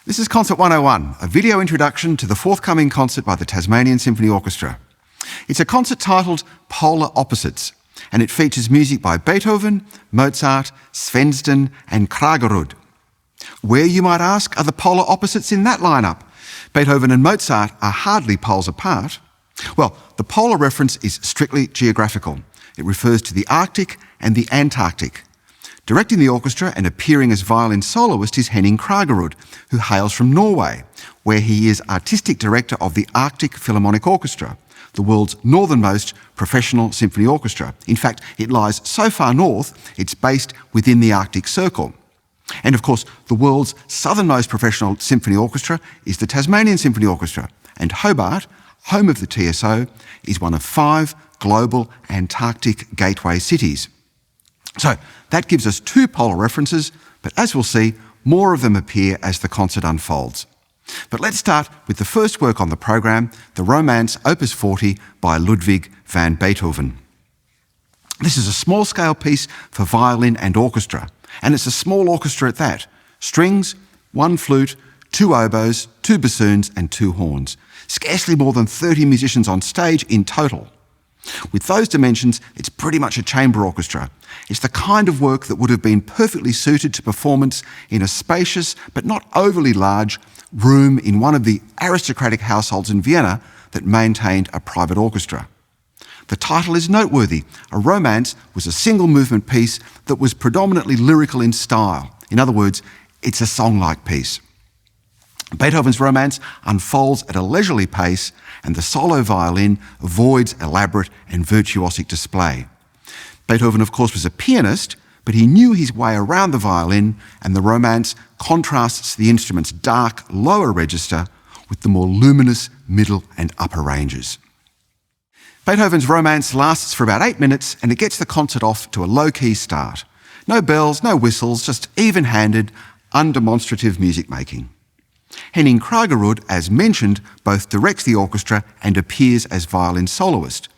This is Concert 101, a video introduction to the forthcoming concert by the Tasmanian Symphony Orchestra. It's a concert titled Polar Opposites, and it features music by Beethoven, Mozart, SVENDSEN and KRAGGERUD. Where, you might ask, are the polar opposites in that lineup? Beethoven and Mozart are hardly poles apart. Well, the polar reference is strictly geographical. It refers to the Arctic and the Antarctic. Directing the orchestra and appearing as violin soloist is Henning Kraggerud, who hails from Norway, where he is artistic director of the Arctic Philharmonic Orchestra, the world's northernmost professional symphony orchestra. In fact, it lies so far north, it's based within the Arctic Circle. And of course, the world's southernmost professional symphony orchestra is the Tasmanian Symphony Orchestra, and Hobart, home of the TSO, is one of 5 global Antarctic gateway cities. So that gives us 2 polar references, but as we'll see, more of them appear as the concert unfolds. But let's start with the first work on the program, the Romance Opus 40 by Ludwig van Beethoven. This is a small-scale piece for violin and orchestra, and it's a small orchestra at that. Strings, 1 flute, 2 oboes, 2 bassoons and 2 horns. Scarcely more than 30 musicians on stage in total. With those dimensions, it's pretty much a chamber orchestra. It's the kind of work that would have been perfectly suited to performance in a spacious but not overly large room in one of the aristocratic households in Vienna that maintained a private orchestra. The title is noteworthy. A romance was a single movement piece that was predominantly lyrical in style. In other words, it's a song-like piece. Beethoven's Romance unfolds at a leisurely pace, and the solo violin avoids elaborate and virtuosic display. Beethoven, of course, was a pianist, but he knew his way around the violin, and the Romance contrasts the instrument's dark lower register with the more luminous middle and upper ranges. Beethoven's Romance lasts for about 8 minutes, and it gets the concert off to a low-key start. No bells, no whistles, just even-handed, undemonstrative music making. Henning Kraggerud, as mentioned, both directs the orchestra and appears as violin soloist.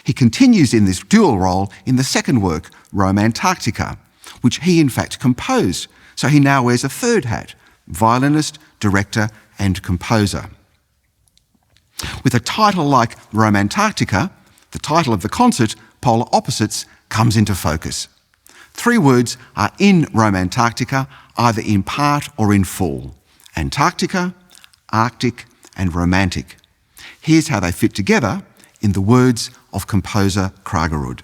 He continues in this dual role in the second work, Romantarctica, which he in fact composed, so he now wears a third hat, violinist, director and composer. With a title like Romantarctica, the title of the concert, Polar Opposites, comes into focus. 3 words are in Romantarctica, either in part or in full: Antarctica, Arctic and Romantic. Here's how they fit together in the words of composer Kraggerud.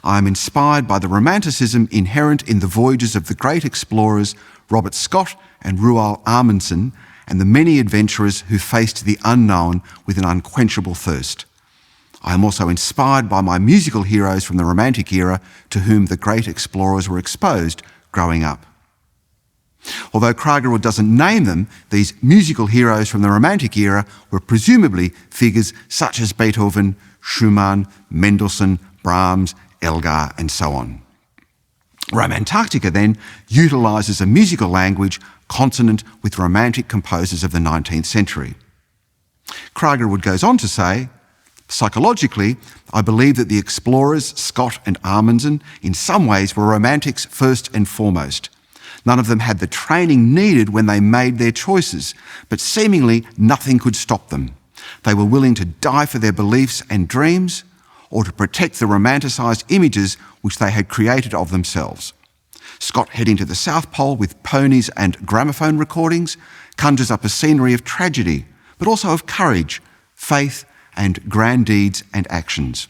I am inspired by the romanticism inherent in the voyages of the great explorers Robert Scott and Roald Amundsen and the many adventurers who faced the unknown with an unquenchable thirst. I am also inspired by my musical heroes from the Romantic era to whom the great explorers were exposed growing up. Although Kraggerud doesn't name them, these musical heroes from the Romantic era were presumably figures such as Beethoven, Schumann, Mendelssohn, Brahms, Elgar and so on. Romantarctica then utilises a musical language consonant with romantic composers of the 19th century. Kraggerud goes on to say, psychologically, I believe that the explorers, Scott and Amundsen, in some ways were romantics first and foremost. None of them had the training needed when they made their choices, but seemingly nothing could stop them. They were willing to die for their beliefs and dreams, or to protect the romanticised images which they had created of themselves. Scott, heading to the South Pole with ponies and gramophone recordings, conjures up a scenery of tragedy, but also of courage, faith and grand deeds and actions.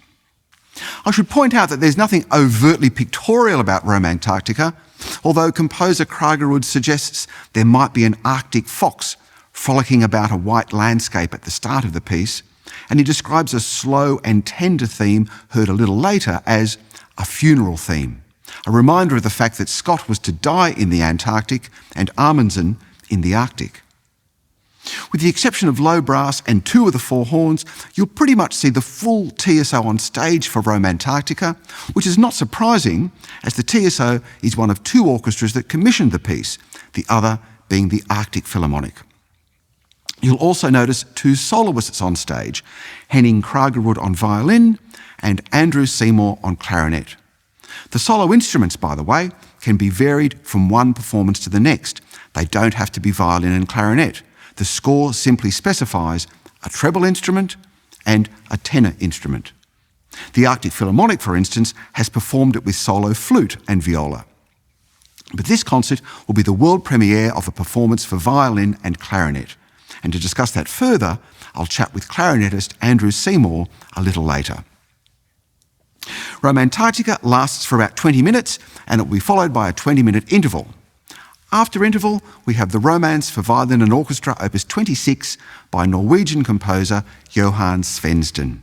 I should point out that there's nothing overtly pictorial about Romantarctica, although composer Kraggerud suggests there might be an Arctic fox frolicking about a white landscape at the start of the piece, and he describes a slow and tender theme heard a little later as a funeral theme. a reminder of the fact that Scott was to die in the Antarctic and Amundsen in the Arctic. With the exception of low brass and 2 of the 4 horns, you'll pretty much see the full TSO on stage for Romantarctica, which is not surprising as the TSO is one of 2 orchestras that commissioned the piece, the other being the Arctic Philharmonic. You'll also notice 2 soloists on stage, Henning Kraggerud on violin and Andrew Seymour on clarinet. The solo instruments, by the way, can be varied from one performance to the next. They don't have to be violin and clarinet. The score simply specifies a treble instrument and a tenor instrument. The Arctic Philharmonic, for instance, has performed it with solo flute and viola. But this concert will be the world premiere of a performance for violin and clarinet. And to discuss that further, I'll chat with clarinetist Andrew Seymour a little later. Romantarctica lasts for about 20 minutes and it will be followed by a 20-minute interval. After interval, we have the Romance for Violin and Orchestra, Opus 26, by Norwegian composer Johan Svendsen.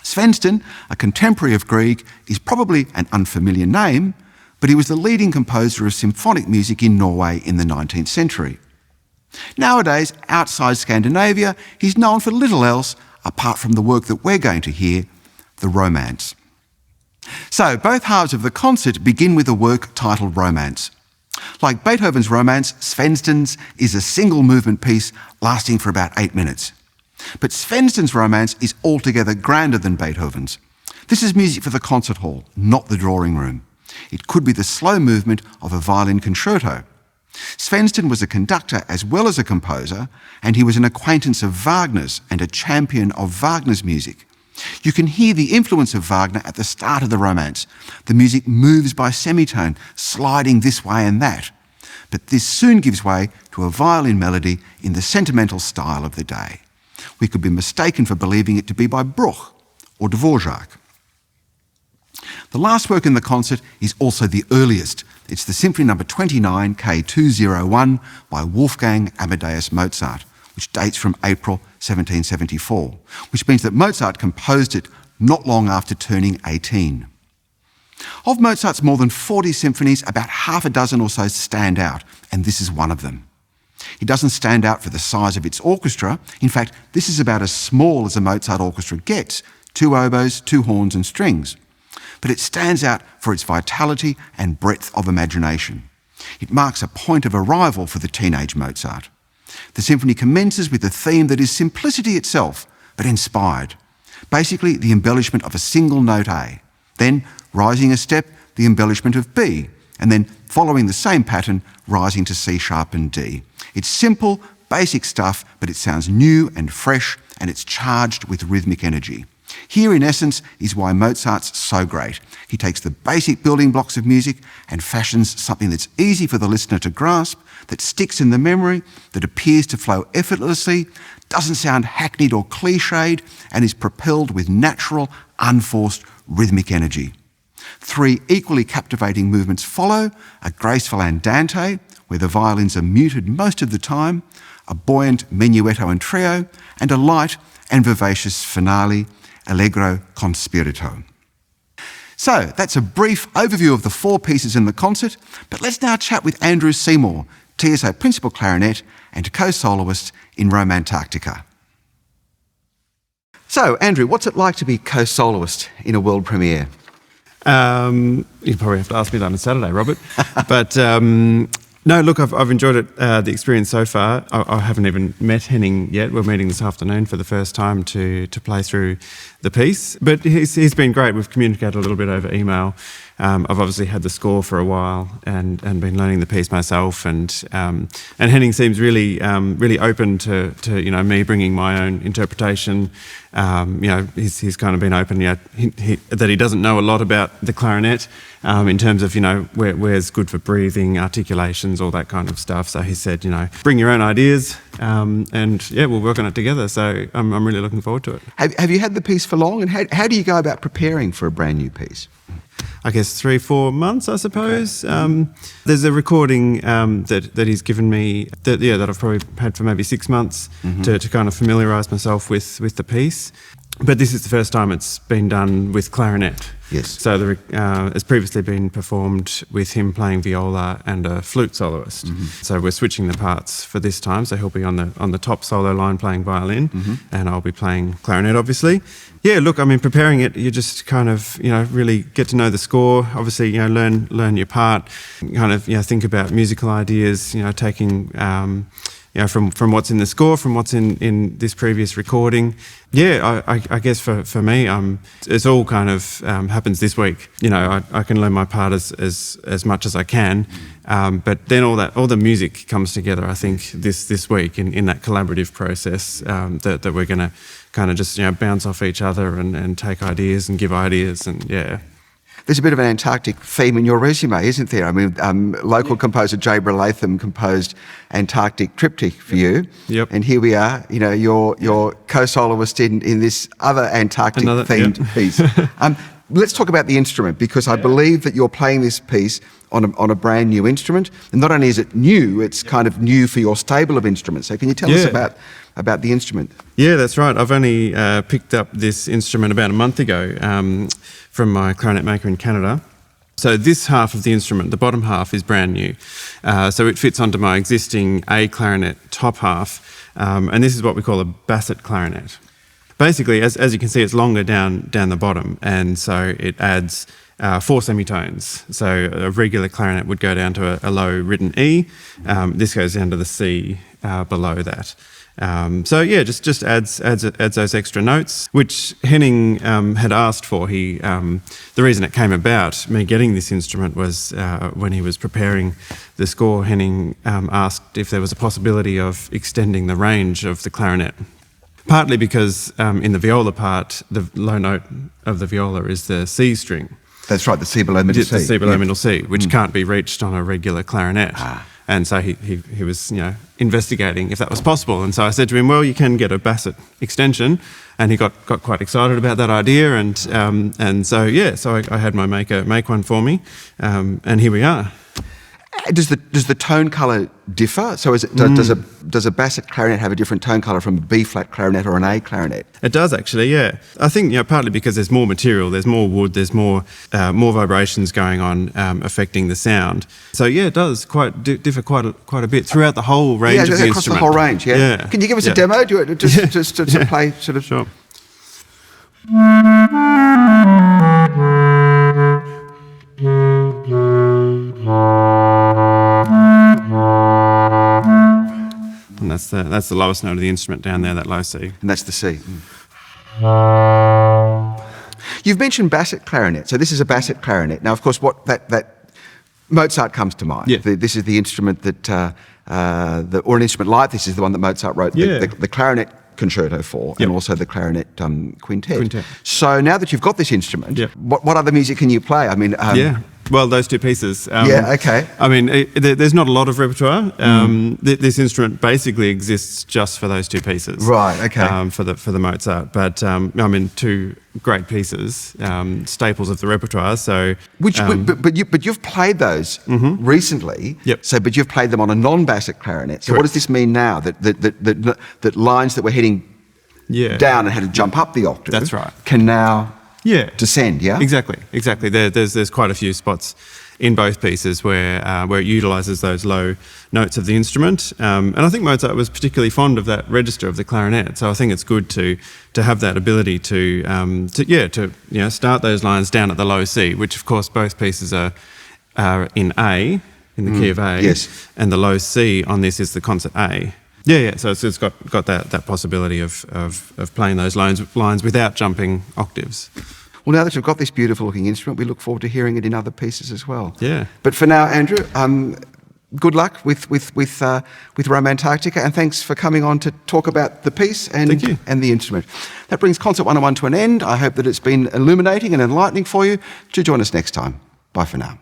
Svendsen, a contemporary of Grieg, is probably an unfamiliar name, but he was the leading composer of symphonic music in Norway in the 19th century. Nowadays, outside Scandinavia, he's known for little else apart from the work that we're going to hear, the Romance. So, both halves of the concert begin with a work titled Romance. Like Beethoven's Romance, Svendsen's is a single movement piece lasting for about 8 minutes. But Svendsen's Romance is altogether grander than Beethoven's. This is music for the concert hall, not the drawing room. It could be the slow movement of a violin concerto. Svendsen was a conductor as well as a composer, and he was an acquaintance of Wagner's and a champion of Wagner's music. You can hear the influence of Wagner at the start of the Romance. The music moves by semitone, sliding this way and that. But this soon gives way to a violin melody in the sentimental style of the day. We could be mistaken for believing it to be by Bruch or Dvorak. The last work in the concert is also the earliest. It's the Symphony No. 29, K201 by Wolfgang Amadeus Mozart, which dates from April 1774, which means that Mozart composed it not long after turning 18. Of Mozart's more than 40 symphonies, about half a dozen or so stand out, and this is one of them. It doesn't stand out for the size of its orchestra. In fact, this is about as small as a Mozart orchestra gets, 2 oboes, 2 horns and strings. But it stands out for its vitality and breadth of imagination. It marks a point of arrival for the teenage Mozart. The symphony commences with a theme that is simplicity itself, but inspired. Basically, the embellishment of a single note A. Then, rising a step, the embellishment of B. And then, following the same pattern, rising to C sharp and D. It's simple, basic stuff, but it sounds new and fresh, and it's charged with rhythmic energy. Here, in essence, is why Mozart's so great. He takes the basic building blocks of music and fashions something that's easy for the listener to grasp, that sticks in the memory, that appears to flow effortlessly, doesn't sound hackneyed or cliched, and is propelled with natural, unforced rhythmic energy. 3 equally captivating movements follow: a graceful andante, where the violins are muted most of the time, a buoyant menuetto and trio, and a light and vivacious finale, Allegro con spirito. So, that's a brief overview of the 4 pieces in the concert, but let's now chat with Andrew Seymour, TSO Principal Clarinet and co-soloist in Romantarctica. So, Andrew, what's it like to be co-soloist in a world premiere? You probably have to ask me that on Saturday, Robert. But no, look, I've enjoyed it, the experience so far. I haven't even met Henning yet. We're meeting this afternoon for the first time to play through the piece. But he's been great. We've communicated a little bit over email. I've obviously had the score for a while and been learning the piece myself. And Henning seems really open to me bringing my own interpretation. He's kind of been open that he doesn't know a lot about the clarinet in terms of where's good for breathing, articulations, all that kind of stuff. So he said, bring your own ideas, and we'll work on it together. So I'm really looking forward to it. Have you had the piece for long, and how do you go about preparing for a brand new piece? I guess 3-4 months, I suppose. Okay. There's a recording that he's given me that I've probably had for maybe 6 months to kind of familiarise myself with the piece. But this is the first time it's been done with clarinet. Yes. So it's previously been performed with him playing viola and a flute soloist. So we're switching the parts for this time. So he'll be on the top solo line playing violin, and I'll be playing clarinet, obviously. Yeah, look, I mean, preparing it, you just kind of, really get to know the score. Obviously, learn your part. Kind of, think about musical ideas. Taking. From what's in the score, from what's in this previous recording. Yeah, I guess for me, it's all kind of happens this week. I can learn my part as much as I can, but then all the music comes together, I think, this week in that collaborative process that we're going to kind of just bounce off each other and take ideas and give ideas, and yeah. There's a bit of an Antarctic theme in your resume, isn't there? I mean, local composer Jabra Latham composed Antarctic Triptych for you. Yep. And here we are, your co-soloist in this other Antarctic-themed piece. Let's talk about the instrument, because I believe that you're playing this piece on a brand new instrument. And not only is it new, it's kind of new for your stable of instruments. So can you tell us about the instrument? Yeah, that's right. I've only picked up this instrument about a month ago from my clarinet maker in Canada. So this half of the instrument, the bottom half, is brand new. So it fits onto my existing A clarinet top half, and this is what we call a basset clarinet. Basically, as you can see, it's longer down the bottom, and so it adds 4 semitones. So a regular clarinet would go down to a low written E. This goes down to the C below that. So yeah, just adds those extra notes, which Henning had asked for. The reason it came about, me getting this instrument, was when he was preparing the score. Henning asked if there was a possibility of extending the range of the clarinet. Partly because in the viola part, the low note of the viola is the C string. That's right, the C below middle C. The C below middle C, which can't be reached on a regular clarinet. And so he was, investigating if that was possible. And so I said to him, well, you can get a basset extension. And he got quite excited about that idea. And so I had my maker make one for me. And here we are. Does the tone colour differ? So does a basset clarinet have a different tone colour from a B flat clarinet or an A clarinet? It does actually, yeah. I think partly because there's more material, there's more wood, there's more vibrations going on affecting the sound. So yeah, it does differ quite a bit throughout the whole range of the across instrument. The whole range, yeah. Can you give us a demo? Do it just to play sort of. Sure. And that's the lowest note of the instrument down there, that low C. And that's the C. You've mentioned basset clarinet. So this is a basset clarinet. Now, of course, what that Mozart comes to mind. Yeah. This is the instrument that, or an instrument like this is the one that Mozart wrote the clarinet concerto for, and also the clarinet quintet. So now that you've got this instrument, what other music can you play? I mean, well, those two pieces. Okay. I mean, there's not a lot of repertoire. This instrument basically exists just for those two pieces. Right. Okay. For the Mozart, but I mean, two great pieces, staples of the repertoire. So, but you've played those recently. Yep. So, but you've played them on a non-basset clarinet. So, what does this mean now? That lines that were heading down and had to jump up the octave. That's right. Can now descend. Yeah. Exactly. There's quite a few spots in both pieces where it utilises those low notes of the instrument, and I think Mozart was particularly fond of that register of the clarinet. So I think it's good to have that ability to start those lines down at the low C, which of course both pieces are in A, in the key of A, and the low C on this is the concert A. Yeah. So it's got that possibility of playing those lines without jumping octaves. Well, now that you've got this beautiful-looking instrument, we look forward to hearing it in other pieces as well. Yeah. But for now, Andrew, good luck with Romantarctica, and thanks for coming on to talk about the piece and the instrument. That brings Concert 101 to an end. I hope that it's been illuminating and enlightening for you. Do join us next time. Bye for now.